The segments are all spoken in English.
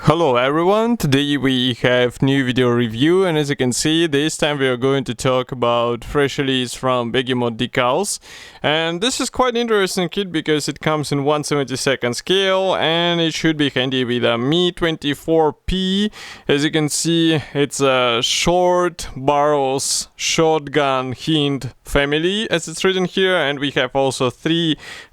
Hello everyone, today we have new video review, and as you can see, this time we are going to talk about fresh release from Begemot Decals. And this is quite interesting kit because it comes in 1/72 scale and it should be handy with a Mi-24P. As you can see, it's a short barrels shotgun Hind family as it's written here, and we have also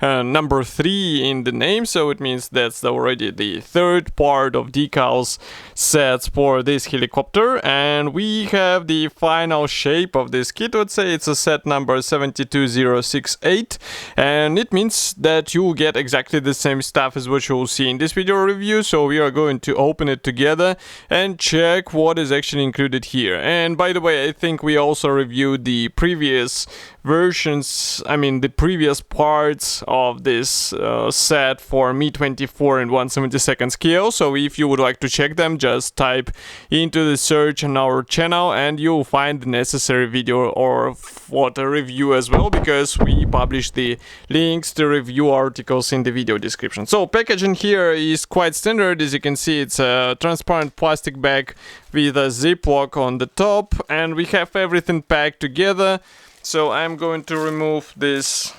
number 3 in the name, so it means that's already the third part of decals sets for this helicopter. And we have the final shape of this kit. Let's say it's a set number 72068, and it means that you will get exactly the same stuff as what you will see in this video review. So we are going to open it together and check what is actually included here. And by the way, I think we also reviewed the previous versions, the previous parts of this set for Mi-24 and 1/72 scale. So if you would like to check them, just type into the search on our channel and you'll find the necessary video or photo review as well, because we publish the links to review articles in the video description. So packaging here is quite standard. As you can see, it's a transparent plastic bag with a zip lock on the top, and we have everything packed together. So I'm going to remove this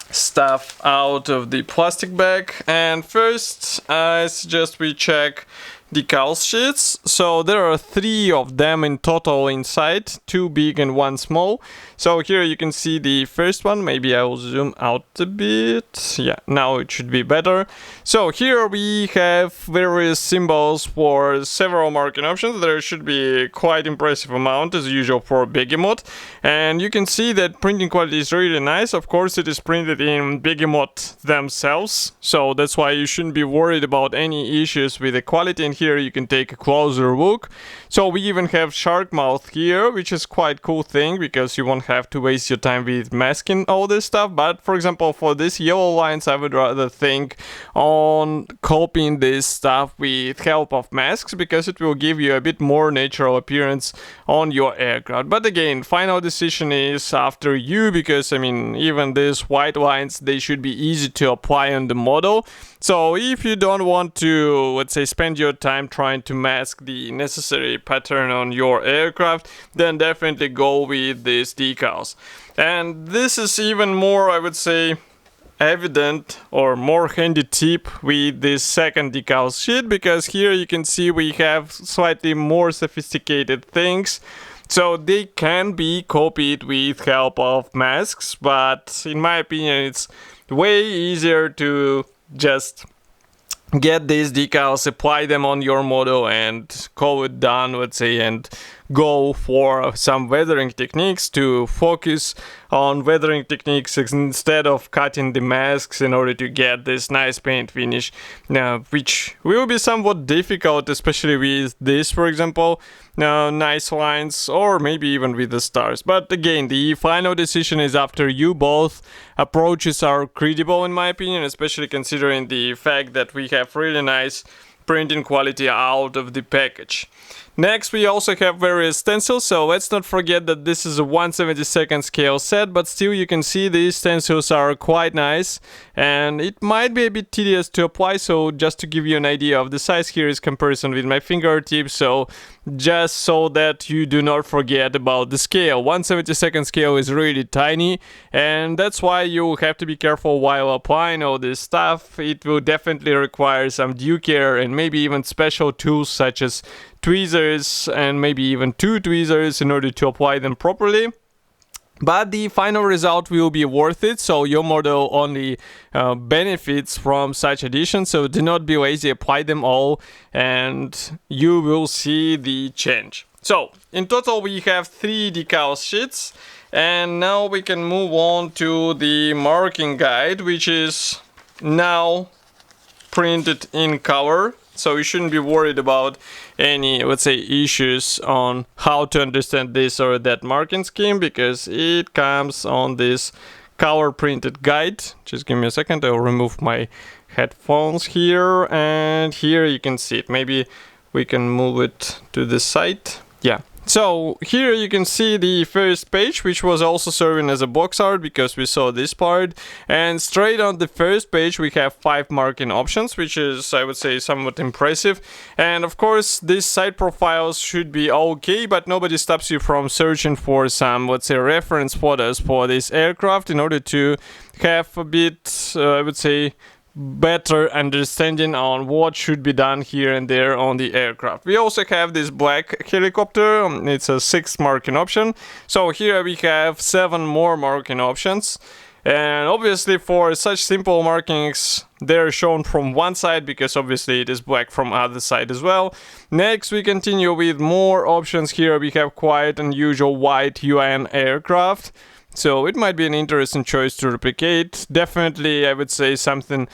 stuff out of the plastic bag, and first I suggest we check decal sheets. So there are 3 of them in total inside, 2 big and 1 small. So here you can see the first one. Maybe I will zoom out a bit. Yeah, now it should be better. So here we have various symbols for several marking options. There should be quite impressive amount as usual for Begemot, and you can see that printing quality is really nice. Of course, it is printed in Begemot themselves, so that's why you shouldn't be worried about any issues with the quality. And here you can take a closer look. So we even have shark mouth here, which is quite cool thing because you won't have to waste your time with masking all this stuff. But for example, for this yellow lines, I would rather think on copying this stuff with help of masks, because it will give you a bit more natural appearance on your aircraft. But again, final decision is after you, because even these white lines, they should be easy to apply on the model. So if you don't want to, let's say, spend your time trying to mask the necessary pattern on your aircraft, then definitely go with these decals. And this is even more, I would say, evident or more handy tip with this second decal sheet, because here you can see we have slightly more sophisticated things. So they can be copied with help of masks, but in my opinion it's way easier to just get these decals, apply them on your model and call it done, let's say, and go for some weathering techniques, to focus on weathering techniques instead of cutting the masks in order to get this nice paint finish, which will be somewhat difficult, especially with this, for example, nice lines, or maybe even with the stars. But again, the final decision is after you. Both approaches are credible in my opinion, especially considering the fact that we have really nice printing quality out of the package. Next, we also have various stencils. So let's not forget that this is a 1/72 scale set, but still you can see these stencils are quite nice, and it might be a bit tedious to apply. So just to give you an idea of the size, here is comparison with my fingertips, so just so that you do not forget about the scale. 1/72 scale is really tiny, and that's why you have to be careful while applying all this stuff. It will definitely require some due care and maybe even special tools such as tweezers, and maybe even 2 tweezers in order to apply them properly. But the final result will be worth it, so your model only benefits from such additions. So do not be lazy, apply them all and you will see the change. So in total we have 3 decal sheets, and now we can move on to the marking guide, which is now printed in color. So you shouldn't be worried about any, let's say, issues on how to understand this or that marking scheme, because it comes on this color printed guide. Just give me a second, I'll remove my headphones here, and here you can see it. Maybe we can move it to the side. Yeah, So here you can see the first page, which was also serving as a box art because we saw this part. And straight on the first page we have 5 marking options, which is, I would say, somewhat impressive. And of course these side profiles should be okay, but nobody stops you from searching for some, let's say, reference photos for this aircraft in order to have a bit, I would say, better understanding on what should be done here and there on the aircraft. We also have this black helicopter. It's a 6th marking option. So here we have 7 more marking options. And obviously for such simple markings, they're shown from one side because obviously it is black from other side as well. Next we continue with more options. Here we have quite unusual white UN aircraft. So it might be an interesting choice to replicate. Definitely, I would say something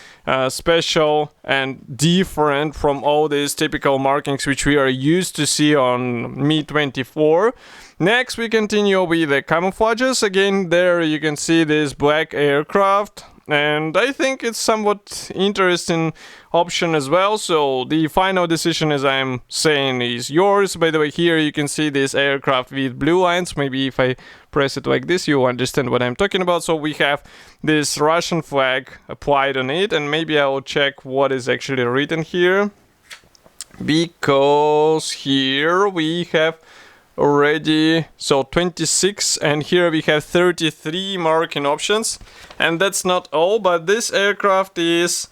special and different from all these typical markings which we are used to see on Mi-24. Next, we continue with the camouflages. Again, there you can see this black aircraft. And I think it's somewhat interesting option as well. So the final decision, as I'm saying, is yours. By the way, here you can see this aircraft with blue lines. Maybe if I press it like this, you understand what I'm talking about. So we have this Russian flag applied on it, and maybe I will check what is actually written here, because here we have already, so 26, and here we have 33 marking options. And that's not all, but this aircraft is,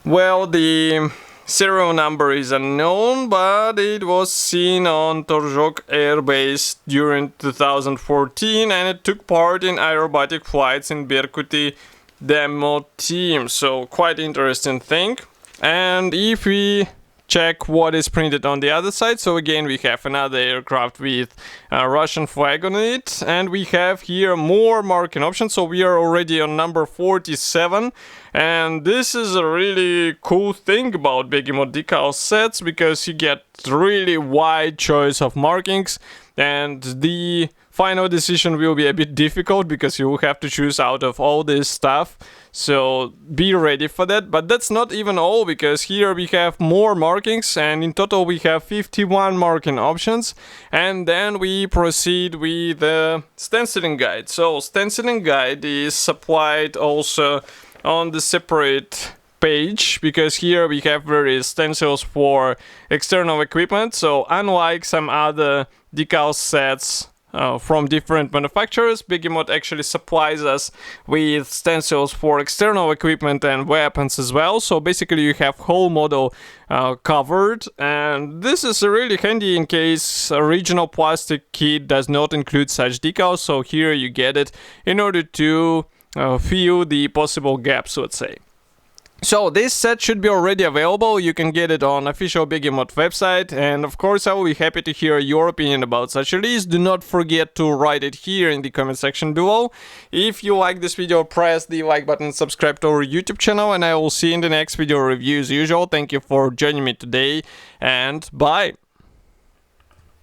well, the serial number is unknown, but it was seen on Torzhok Air Base during 2014, and it took part in aerobatic flights in Berkuti demo team. So quite interesting thing. And if we check what is printed on the other side, so again we have another aircraft with a Russian flag on it, and we have here more marking options. So we are already on number 47, and this is a really cool thing about Begemot Decals sets, because you get really wide choice of markings, and the final decision will be a bit difficult because you will have to choose out of all this stuff. So be ready for that. But that's not even all, because here we have more markings, and in total we have 51 marking options. And then we proceed with the stenciling guide. So stenciling guide is supplied also on the separate page, because here we have various stencils for external equipment. So unlike some other decal sets from different manufacturers, Begemot actually supplies us with stencils for external equipment and weapons as well. So basically you have whole model covered, and this is really handy in case original plastic kit does not include such decals. So here you get it in order to fill the possible gaps, let's say. So this set should be already available. You can get it on official Begemot website, and of course I will be happy to hear your opinion about such a release. Do not forget to write it here in the comment section below. If you like this video, press the like button, subscribe to our YouTube channel, and I will see you in the next video review as usual. Thank you for joining me today, and bye!